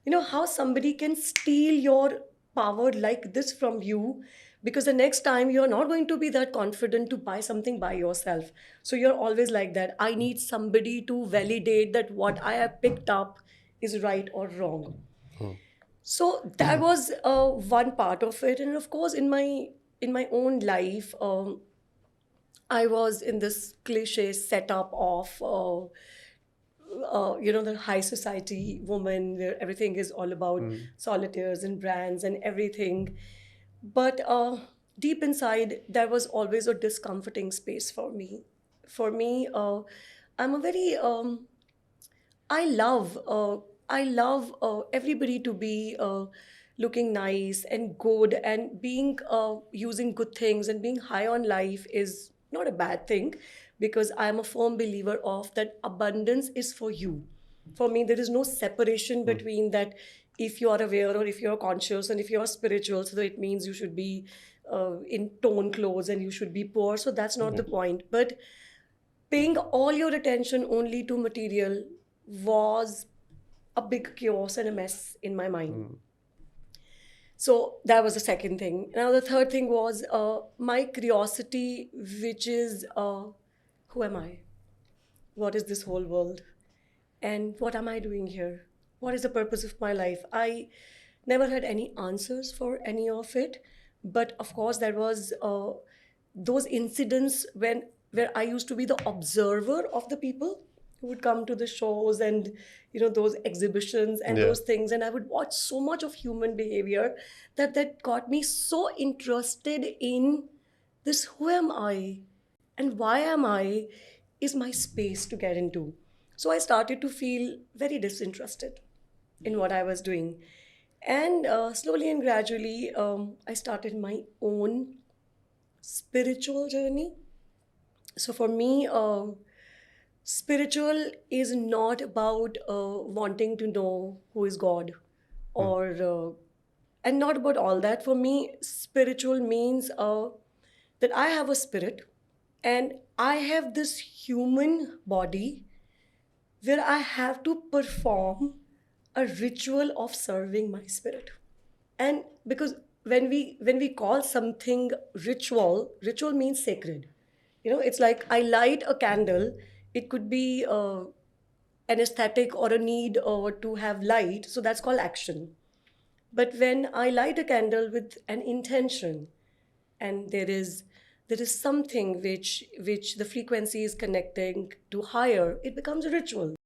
You know how somebody can steal your power like this from you, because the next time you're not going to be that confident to buy something by yourself. So you're always like that. I need somebody to validate that what I have picked up is right or wrong. Hmm. So that was one part of it, and of course, in my own life, I was in this cliche setup of the high society woman where everything is all about Hmm. solitaires and brands and everything. But deep inside, there was always a discomforting space for me. For me, I'm a very I love everybody to be looking nice and good, and being using good things and being high on life is not a bad thing, because I am a firm believer of that abundance is for you. For me, there is no separation Hmm. between that. If you are aware or if you're conscious and if you're spiritual, so it means you should be in tone clothes and you should be poor. So that's not the Hmm. point. But paying all your attention only to material was a big chaos and a mess in my mind. Hmm. So that was the second thing. Now the third thing was my curiosity, which is who am I? What is this whole world? And what am I doing here? What is the purpose of my life? I never had any answers for any of it, but of course there was those incidents where I used to be the observer of the people who would come to the shows and those exhibitions and Yeah. those things, and I would watch so much of human behavior that got me so interested in this. Who am I and why am I is my space to get into. So I started to feel very disinterested in what I was doing. And slowly and gradually, I started my own spiritual journey. So for me, spiritual is not about wanting to know who is God, Hmm. or and not about all that. For me, spiritual means that I have a spirit and I have this human body where I have to perform a ritual of serving my spirit. And because when we call something ritual means sacred. It's like I light a candle. It could be an aesthetic or a need or to have light, so that's called action. But when I light a candle with an intention, and there is something which the frequency is connecting to higher, it becomes a ritual.